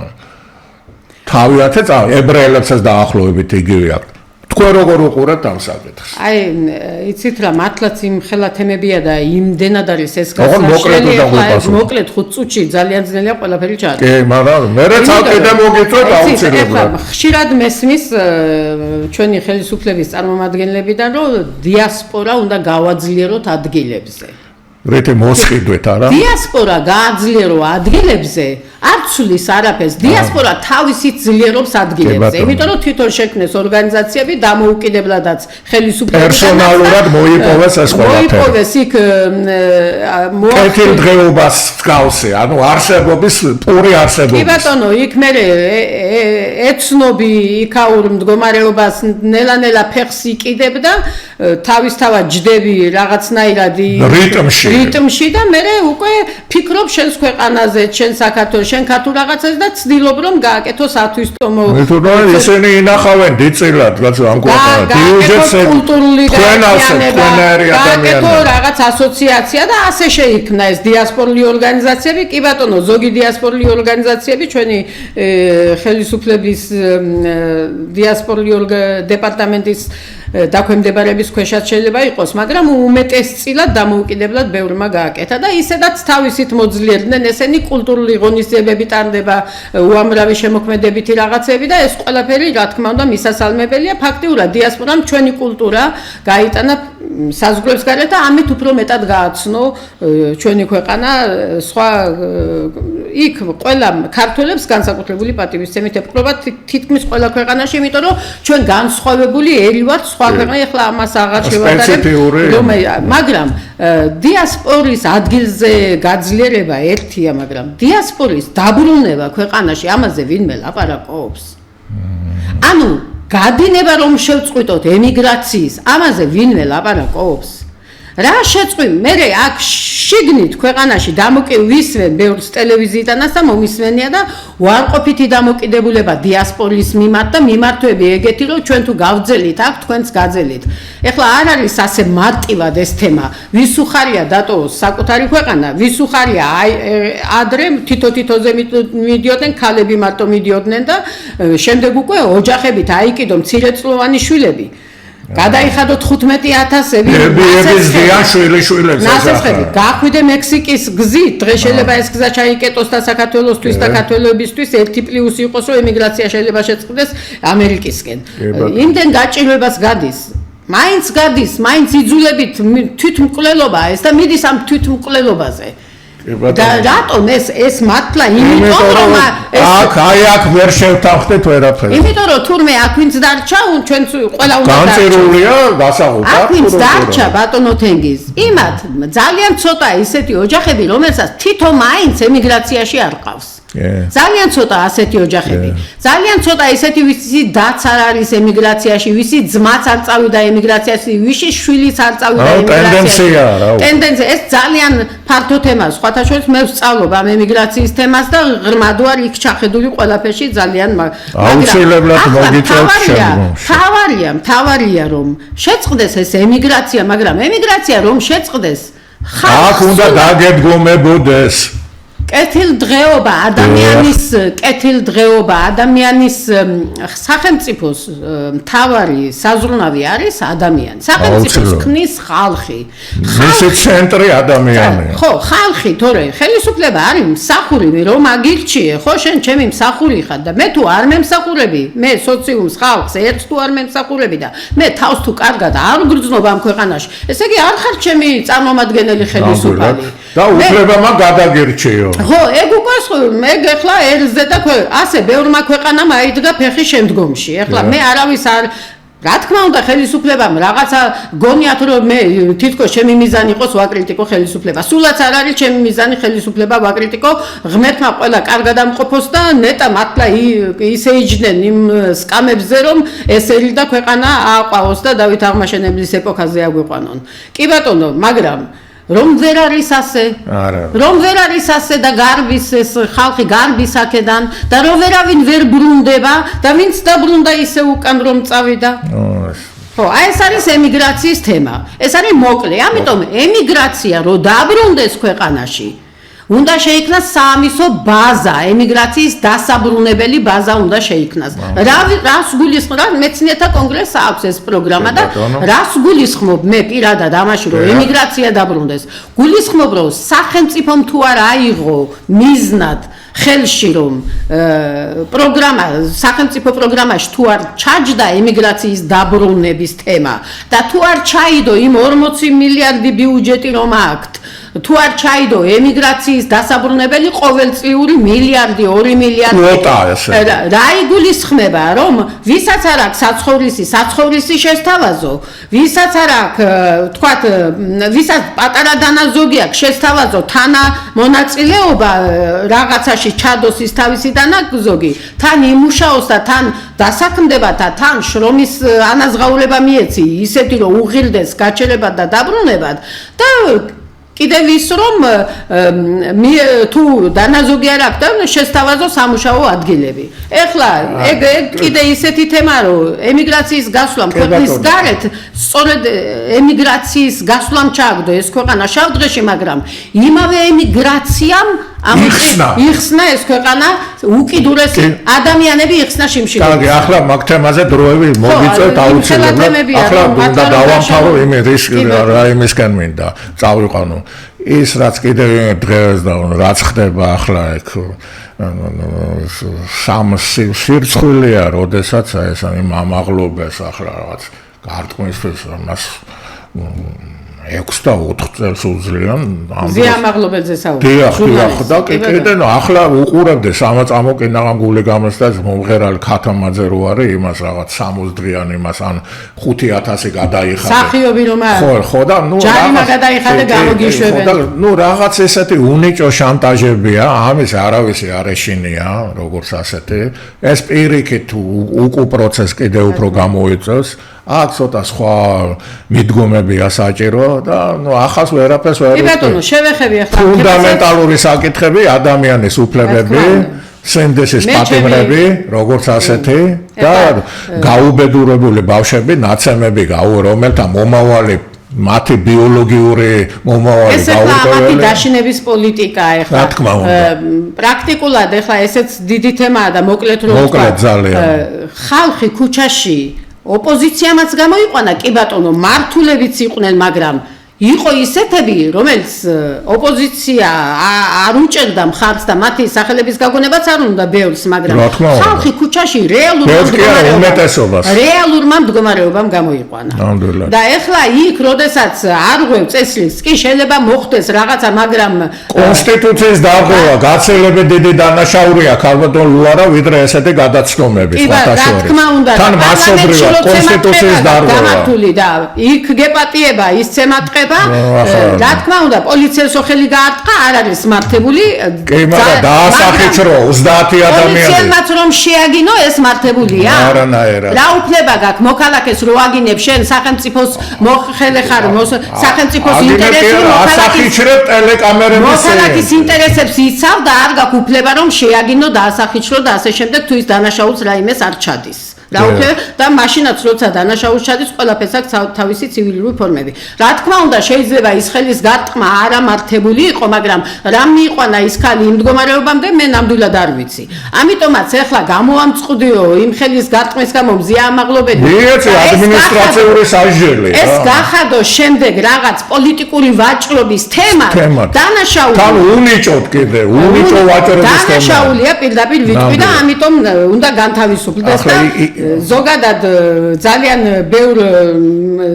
თავიანთი ებრაელებსაც დაახლოებით იგივე აქვს თქვენ როგორ უყურებთ ამ საკითხს? აი, იცით რა, მართლაც იმ ხელა თემებია და იმდენად არის ეს გასაშლელი, მოკლედ 5 წუთში ძალიან ძნელია ყველაფერი ჩაატაროს. კი, მაგრამ მერე წავკიდე მოგიწვევთ აუცილებლად. ხშირად მესმის ჩვენი ხელისუფლების წარმომადგენლებიდან, რომ დიასპორა უნდა გავაძლიეროთ ადგილებზე. რითი მოსყიდვით არა? დიასპორა გააძლიერო ადგილებზე, არ ცვლის არაფერს. დიასპორა თავისით ძლიერობს ადგილებზე. იმიტომ რომ თვითონ შექმნეს ორგანიზაციები დამოუკიდებლადაც ხელისუფლებიდან პერსონალურად მოიპოვეს ეს ყველაფერი. მოიპოვეს იქ კეთილდღეობას გასავსე, ანუ არსებობის პური არსებობის. კი ბატონო, იქ მე ეცნობი იქაურ მდგომარეობას ნელა-ნელა ფეხს იკიდებდა, თავისთავად ჯდები რაღაცნაირად რიტმში და მე უკვე ფიქრობ შენს ქვეყანაზე, შენ საქართველოს, შენ ქართულ რაღაცას და ცდილობ რომ გააკეთო სათვისტომო. თუმცა ისინი ინახავენ დიდწილად, კაცო, ამ ქვეყანაში. დიუჯეტზე კულტურული განვითარება, გააკეთო რაღაც ასოციაცია და ასე შეიქმნა ეს დიასპორული ორგანიზაციები. კი ბატონო, ზოგი დიასპორული ორგანიზაციები ჩვენი ხელისუფლების დიასპორული დეპარტამენტის დაქვემდებარების ქვეშაც შეიძლება იყოს, მაგრამ უმეტესწილად დამოუკიდებლად ბევრმა გააკეთა და ისედაც თავისით მოძლიერდნენ ესენი კულტურული ღონისძიებები ტარდება, უამრავი შემოქმედებითი რაღაცები და ეს ყველაფერი რა თქმა უნდა მისასალმებელია. ფაქტიურად დიასპორამ ჩვენი კულტურა გაიტანა საზღვრებს გარეთ და ამით უფრო მეტად გააცნო ჩვენი ქვეყანა სხვა იქ ყველა ქართველებს განსაკუთრებული პატივისცემით ეპყრობა თითქმის ყველა ქვეყანაში, იმიტომ რომ ჩვენ განსხვავებული ერი ვართ სხვა ქვეყნები, ახლა ამას აღარ შევატარებ, მაგრამ დიასპორის ადგილზე გაძლიერება ერთია, მაგრამ დიასპორის დაბრუნება ქვეყანაში ამაზე ვინმე ლაპარაკობს? ანუ გადინება რომ შევწყვიტოთ ემიგრაციის, ამაზე ვინმე ლაპარაკობს? რა შეწყვი მე აქ შიგნით ქვეყანაში დამოკიდებულენ ბევრს ტელევიზიიდანაც და მომისმენია და უარყოფითი დამოკიდებულება დიასპორის მიმართ და მიმართვები ეგეთი რომ ჩვენ თუ გავძელით აქ თქვენც გაძელით. ეხლა არ არის ასე მარტივად ეს თემა. ვის უხარია დატოვოს საკუთარი ქვეყანა, ვის უხარია ადრე თითო-თითოზე მიდიოდნენ, ქალები მარტო მიდიოდნენ და შემდეგ უკვე ოჯახებით აიკიდო მცირეწლოვანი შვილები. გადაიხადოთ 15,000-ები. ნაცეცხლები გაახვიდე მექსიკის გზით, დღეს შეიძლება ეს გზა ჩაიკეტოს და საქართველოსთვის და ქართველებისთვის ერთი პლუსი იყოს, რომ ემიგრაცია შეიძლება შეწყდეს ამერიკისკენ. იმდენ გაჭირვებას გადის. მაინც იძულებით თვითმკვლელობაა ეს და მიდის ამ თვითმკვლელობაზე. და რატომ ეს მართლა იმიტომ რომ აქ ვერ შევთანხმდეთ ვერაფერს. იმიტომ რომ თურმე აქ ვინც დარჩა, ჩვენ ყველა უნდა დარჩა. განწერულია გასაღუპა. აქ ვინც დარჩა ბატონო თენგიზ. იმათ ძალიან ცოტა ისეთი ოჯახები, რომელსაც თითო მაინც ემიგრაციაში არ ყავს. ძალიან ცოტა ასეთი ოჯახები. ძალიან ცოტა ისეთი ვისი დაც არ არის ემიგრაციაში, ვისი ძმაც არ წავიდა ემიგრაციაში, ვისი შვილიც არ წავიდა ემიგრაციაში. ტენდენცია ეს ძალიან ფართო თემაა. სხვათა შორის მე ვსწავლობ ამ ემიგრაციის თემას და ღრმად ვარ იქ ჩახედული ყველაფერში ძალიან აუცილებლად მოგიწევთ შემდგომში. მთავარია რომ შეწყდეს ეს ემიგრაცია, მაგრამ ემიგრაცია რომ შეწყდეს აქ უნდა დაგედგომებოდეს კეთილდღეობა ადამიანის სახელმწიფოს მთავარი საზრუნავი არის ადამიანი. სახელმწიფოს ქმნის ხალხი. მისი ცენტრი ადამიანია. ხო, ხალხი, თორე ხელისუფლება არის მსახურები, რომ აგირჩიე, ხო, შენ ჩემი მსახური ხარ და მე თუ არ მემსახურები, მე სოციუმს ხალხს ერთს თუ არ მემსახურები და მე თავს თუ კარგად არ გრძნობ ამ ქვეყანაში, ესე იგი არ ხარ ჩემი წარმომადგენელი ხელისუფალი. და უფლებამა გადაგირჩიო. ხო, ეგ უკვე მე ეხლა ერზე და ასე ბევრმა ქვეყანამ აიდგა ფეხი შემდგომში. ეხლა მე არავის არ რა თქმა უნდა ხელისუფლებამ რაღაცა გონიათ რომ მე თითქოს ჩემი მიზანი იყოს ვაკრიტიკო ხელისუფლება. სულაც არ არის ჩემი მიზანი ხელისუფლება ვაკრიტიკო, ღმერთმა ყველა კარგად ამყოფოს და ნეტა მართლა ისე იჯდნენ იმ სკამებზე რომ ესერი და ქვეყანა ააყვავოს და დავით აღმაშენებლის ეპოქაზე აგვიყვანონ. კი ბატონო, მაგრამ რომ ვერ არის ასე, რომ ვერ არის ასე და გარბის ეს ხალხი გარბის აქედან და რომ ვერავინ ვერ ბრუნდება და ვინც დაბრუნდა ისე უკან რომ წავიდა. ხო, აი ეს არის ემიგრაციის თემა. ეს არის მოკლე, ამიტომ ემიგრაცია რო დაბრუნდეს ქვეყანაში უნდა შეიქმნას საამისო ბაზა, ემიგრაციის დასაბრუნებელი ბაზა უნდა შეიქმნას. რას გულისხმობ? მეცნიერთა კონგრესს აქვს ეს პროგრამა და რას გულისხმობ მე პირადად ამაში რომ ემიგრაცია დაბრუნდეს? გულისხმობ რომ სახელმწიფომ თუ არ აიღო მიზნად ხელში რომ პროგრამა სახელმწიფო პროგრამაში თუ არ ჩაჯდა ემიგრაციის დაბრუნების თემა და თუ არ ჩაიდო იმ 40 მილიარდი ბიუჯეტი რომ აქვთ თუ არ ჩაიდო ემიგრაციის დასაბრუნებელი ყოველწლიური მილიარდი 2 მილიარდი რა იგულისხმება რომ ვისაც არ აქვს საცხოვრისი შესთავაზო ვისაც არ აქვს თქვათ ვისაც პატარა დანაზოგი აქვს შესთავაზო თანა მონაწილეობა რაღაცაში ჩადოს ის თავისი დანაზოგი თან იმუშაოს და თან დასაქმდება და თან შრომის ანაზღაურება მიეცი ისეთი რომ უღირდეს გაჩერებად და დაბრუნებად და კიდევ ის რომ თუ დანაზოგი არ აქვს და შესთავაზო სამუშაო ადგილები. ეხლა ეგ კიდე ისეთი თემა რომ ემიგრაციის გასვლამ ქვეყნის გარეთ სწორედ ემიგრაციის გასვლამ ჩააგდო ეს ქვეყანა შავ დღეში, მაგრამ იმავე ემიგრაციამ იხსნა ეს ქვეყანა უკიდურესი ადამიანები იხსნა შიმშილობით. კარგი, ახლა მაგ თემაზე დროები მოგიწევთ აუცილებლად. ახლა უნდა დავამთავრო იმისკენ მინდა წავიყვანო. ის რაც კიდევ დღეს და რაც ხდება ახლა ეგ სამ სირცხვილია, როდესაც ეს ამაღლობეს ახლა რაღაც გარტყმისთვის მას 6 და 4 წელს უძლიან ზიამაღლობელზე საუბარი. დიახ, და კიდე ახლა უყურებდი სამაწამო კინაღანგული გამოსტას მომღერალ ქათამაძე რო არის იმას რაღაც 60 დღიანი იმას ან 5000 გადაიხადა. სახიობი რომ არის. ხო და ჯარიმა გადაიხადა გამოგიშვებენ. და რაღაც ესეთი უნიჭო შანტაჟებია, ამის არავისი არ ეშინია, როგორც ასეთი. ეს პირიქით უკუ პროცესს კიდე უფრო გამოიწევს. აქ ცოტა სხვა მიდგომებია საჭირო და ახას ვერაფერს ვერ კი ბატონო, შევეხები ახლა ფუნდამენტალური საკითხები, ადამიანის უფლებები, სინდესის პატიმრები, როგორც ასეთი და გაუბედურებული ბავშვები, ნაცემები, რომელთა მომავალი მათი ბიოლოგიური მომავალი გაურკვეველი. ეს დაშინების პოლიტიკა ახლა. რა თქმა უნდა. პრაქტიკულად ახლა ესეც დიდი თემაა და მოკლედ რომ მოკლედ ძალიან. ხალხი ქუჩაში ოპოზიციამაც გამოიყვანა, კი ბატონო, მართულებიც იყვნენ, მაგრამ იყო ისეთები, რომელიც ოპოზიცია არ უჭერდა მხარს და მათი სახელების გაგონებაც არ უნდა ბევრს, მაგრამ ხალხი ქუჩაში რეალურმა მდგომარეობამ გამოიყვანა. და ეხლა იქ, როდესაც არ ღვევ წესრიგს, კი შეიძლება მოხდეს რაღაცა, მაგრამ კონსტიტუციის დარღვევა, გაცილებით დიდი დანაშაულია ქალბატონ ლუარა, ვიდრე ესეთი გადაცნომები სხვათა შორის. რა თქმა უნდა, მასობრივად კონსტიტუციის დარღვევა. გამართული და იქ გეპატიება, ისცემატყება რა თქმა უნდა, პოლიციას ხელი გაარტყა, არ არის მართებული. კი, მაგრამ დაასახიჩრო 30 ადამიანი. პოლიციელმაც რომ შეაგინო, ეს მართებულია. არანაირად. რა უფლება გაქვს მოქალაქეს რო აგინებ შენ სახელმწიფოს მოხელე ხარ, სახელმწიფოს ინტერესებს ასახიჩრებ ტელეკამერების მოქალაქის ინტერესებს იცავ და არ გაქვს უფლება რომ შეაგინო და ასახიჩრო და ასე შემდეგ თუ ის დანაშაულს რაიმეს არ ჩადის. რა უფლება და მაშინაც როცა დანაშაულს ჩადის, ყველაფერს აქვს თავისი ცივილური ფორმები. რა თქმა უნდა, შეიძლება ის ხელის გარტყმა არამართებული იყო, მაგრამ რა მიიყვანა ის ქალი იმ მდგომარეობამდე, მე ნამდვილად არ ვიცი. ამიტომაც ახლა გამოამწყდიო იმ ხელის გარტყმის გამო ზიამაღლობელი. მიეცი ადმინისტრაციული სასჯელი. ეს გახადო შემდეგ რაღაც პოლიტიკური ვაჭრობის თემა. დანაშაული. თან უნიჭოთ კიდე, უნიჭო ვაჭრობის თემა. დანაშაულია პირდაპირ ვიტყვი და ამიტომ უნდა განთავისუფლდეს და ზოგადად ძალიან ბევრ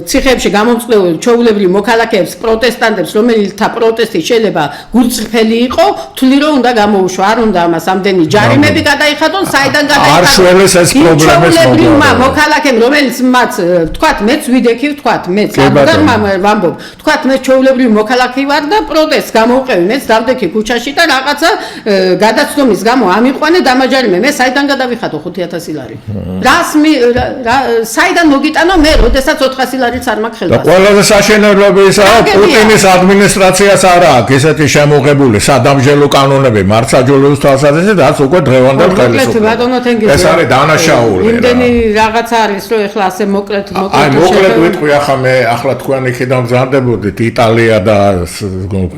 ციხეებში გამომწვეული ჩვეულებრივ მოქალაქეებს, პროტესტანტებს, რომელთა პროტესტი შეიძლება გულწრფელი იყო, თვლი რომ უნდა გამოუშვა, არ უნდა ამას ამდენი ჯარიმები გადაიხადონ, საიდან გადაიხადონ. არ შველეს ეს პრობლემის ჩვეულებრივმა მოქალაქემ, რომელიც მათ თქვათ, მეც ვიდექი, თქვათ, მეც ვამბობ, თქვათ, მე ჩვეულებრივ მოქალაქე ვარ და პროტესტს გამოვყევი, მეც დავდექი ქუჩაში და რაღაცა გადაცდომის გამო ამიყვანე დამაჯარიმე, მე საიდან გადავიხადო 5000 ლარი. საიდან მოგიტანო მე, როდესაც 400 ლარიც არ მაქვს ხელფასი. და ყველაზე საშენელებისა პუტინის ადმინისტრაციას არ აქვს ესეთი შემოღებული სადამჟელო კანონები მართლმსაჯულების თვალსაზრისით, რაც უკვე დღევანდელ ხელისუფლებას. ეს არის დანაშაული. იმდენი რაღაც არის, რომ ეხლა ასე მოკლედ მოკლედ ვიტყვი, ახლა თქვენ იქიდან გზარდებოდით იტალია და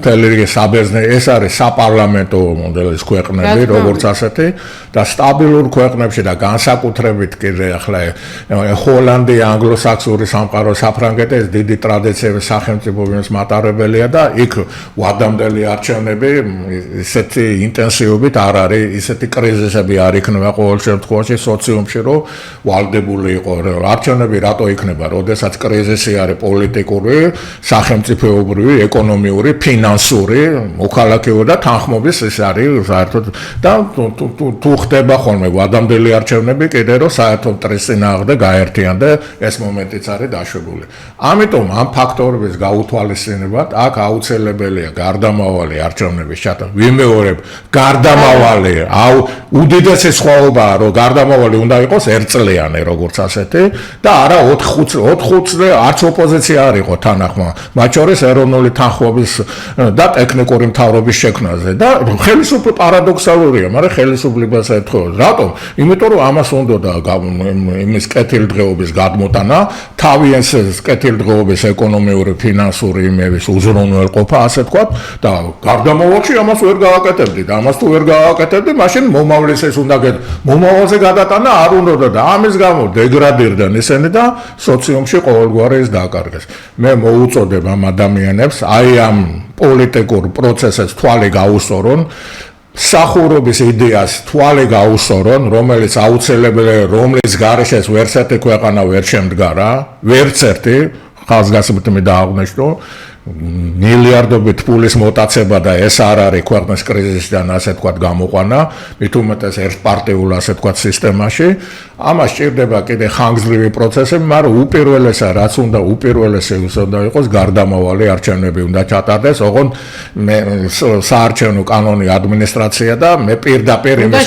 მთელი საბერძნე, ეს არის საპარლამენტო მოდელის ქვეყნები, როგორც ასეთი და სტაბილურ ქვეყნებში და განსაკუთრებით კიდე ახლა ჰოლანდია, ანგლო-საქსონური სამყარო, საფრანგეთი ეს დიდი ტრადიციების სახელმწიფოების მატარებელია და იქ ვადამდელი არჩევნები ისეთი ინტენსივობით არ არის, ისეთი კრიზისები არ იქნება ყოველ შემთხვევაში სოციუმში, რომ ვალდებული იყო. არჩევნები რატო იქნება, როდესაც კრიზისი არის პოლიტიკური, სახელმწიფოებრივი, ეკონომიური, ფინანსური, მოქალაქეობა და თანხმობის ეს არის საერთოდ და თუ ხდება ხოლმე ვადამდელი არჩევნები კიდე რომ საერთოდ წინააღმდეგ გაერთიან და ეს მომენტიც არის დაშვებული. ამიტომ ამ ფაქტორების გაუთვალისწინებად აქ აუცილებელია გარდამავალი არჩევნების ჩატარება. ვიმეორებ, გარდამავალი, უდიდესი სხვაობაა, რომ გარდამავალი უნდა იყოს ერთწლიანი, როგორც ასეთი და არა 4 წლი არც ოპოზიცია არ იყო თანახმა, მათ შორის ეროვნული თანხმობის და ტექნიკური მთავრობის შექმნაზე და ხელისუფლება პარადოქსალურია, მაგრამ ხელისუფლებას ეთხოვს. რატომ? იმიტომ რომ ამას უნდა იმის კეთილდღეობის გადმოტანა, თავიანთ კეთილდღეობის ეკონომიური, ფინანსური იმების უზრუნველყოფა, ასე თქვა და გარდამავალში ამას ვერ გააკეთებდი და ამას თუ ვერ გააკეთებდი, მაშინ მომავლის ეს უნდა მომავალზე გადატანა არ უნდა და ამის გამო დეგრადირდნენ ისინი და სოციუმში ყოველგვარი ის დააკარგეს. მე მოუწოდებ ამ ადამიანებს აი ამ პოლიტიკურ პროცესებს თვალი გაუსწორონ, სახურობის იდეას თვალი გაუსწორონ, რომელიც აუცილებელია, რომლის გარეშეც ვერც ერთი ქვეყანა ვერ შემდგარა, ვერც ერთი ხაზგასმით დააღნიშნო, მილიარდობით ფულის მოტაცება და ეს არ არის ქვეყნის კრიზისიდან ასე თქვა გამოყვანა, მით უმეტეს ერთპარტიულ ასე თქვა სისტემაში. ამას სჭირდება კიდე ხანგრძლივი პროცესები, მაგრამ უპირველესა რაც უნდა უპირველესი უნდა იყოს გარდამავალი არჩევნები უნდა ჩატარდეს, ოღონდ საარჩევნო კანონი ადმინისტრაცია და მე პირდაპირ იმის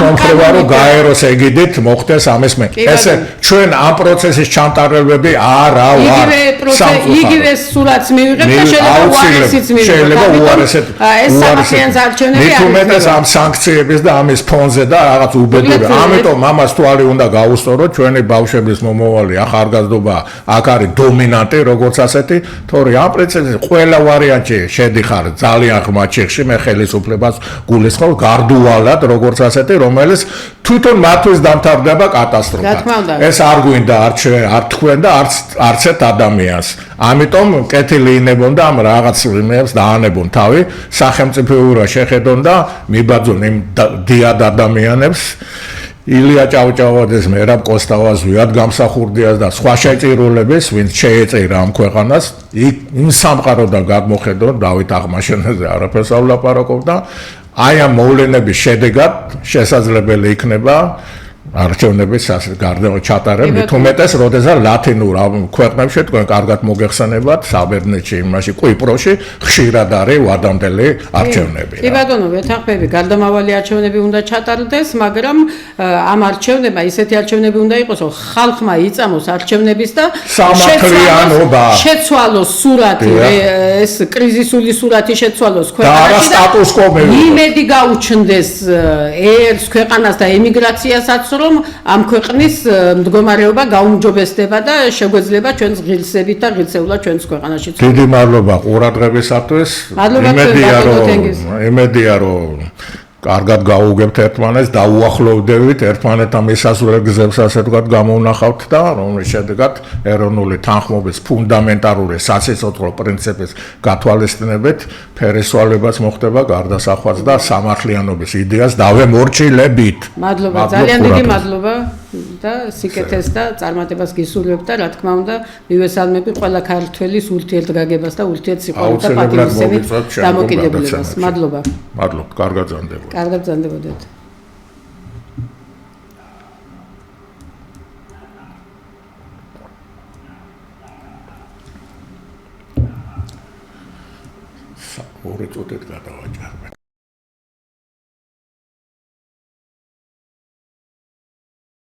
მომხრევა რომ გაეროს ეგიდით მოხდეს ამის მე. ესე ჩვენ ამ პროცესის ჩამტარებები არა ვარ. იგივე სურათს მივიღებ და შეიძლება უარესიც ეს საფრანგეთის არჩევნები არის. მithumetes ამ სანქციების და ამის ფონზე და რაღაც უბედური. ამიტომ ამას თვალი უნდა გაუსწოროთ ჩვენი ბავშვების მომავალი ახალგაზრდობა აქ არის დომინანტი როგორც ასეთი, თორე ამ პროცესში ყველა ვარიანტი შედიხარ ძალიან ღრმა ჩიხში მე ხელისუფლებას გულისხმობ გარდუვალად როგორც ასეთი, რომელიც თვითონ მათთვის დამთავრდება კატასტროფა. ეს არ გვინდა არ თქვენ და არც ერთ ადამიანს. ამიტომ კეთილი ინებონ და ამ რაღაც იმებს დაანებონ თავი, სახელმწიფოურა შეხედონ და მიბაძონ იმ დიად ადამიანებს, ილია ჭავჭავაძეს, მერაბ კოსტავას, ვიად გამსახურდიას და სხვა შეწირულებს, ვინც შეეწირა ამ ქვეყანას, იმ სამყაროდან გადმოხედონ დავით აღმაშენეზე არაფერს ავლაპარაკობ და აი ამ მოვლენების შედეგად შესაძლებელი იქნება არჩევნების გარდავა ჩატარება, მithumetes, როდესაც ლათინურ ქვეყნებში თქვენ კარგად მოგეხსენებათ, საბერძნეთში, იმაში, კვიპროსში ხშირად არის ვადამდელი არჩევნები. კი ბატონო, ვეთანხმები, გარდამავალი არჩევნები უნდა ჩატარდეს, მაგრამ ამ არჩევნებმა ისეთი არჩევნები უნდა იყოს, რომ ხალხმა იწამოს არჩევნების და შეცვალოს სურათი, ეს კრიზისული სურათი შეცვალოს ქვეყანაში და იმედი გაუჩნდეს ერს ქვეყანას და ემიგრაციასაც რომ ამ ქვეყნის მდგომარეობა გაუმჯობესდება და შეგვეძლება ჩვენს ღირსებით და ღირსეულად ჩვენს ქვეყანაში. დიდი მადლობა ყურადღებისათვის. იმედია რომ კარგად გავუგებთ ერთმანეთს, დაუახლოვდებით ერთმანეთთან მისასვლელ გზებს ასე ვთქვათ გამოვნახავთ და რომლის შედეგად ეროვნული თანხმობის ფუნდამენტალური საცეცხლო პრინციპის გათვალისწინებით ფერისვალებაც მოხდება გარდასახვაც და სამართლიანობის იდეას დავემორჩილებით. მადლობა, ძალიან დიდი მადლობა და სიკეთეს და წარმატებას გისურვებთ და რა თქმა უნდა მივესალმებით ყველა ქართველის ურთიერთგაგებას და ურთიერთსიყვარულს და პატივისცემით დამოკიდებულებას. მადლობა. მადლობთ, კარგად ზანდებოდეთ. კარგად ზანდებოდეთ. ორი წუთით გადავაჭარბეთ.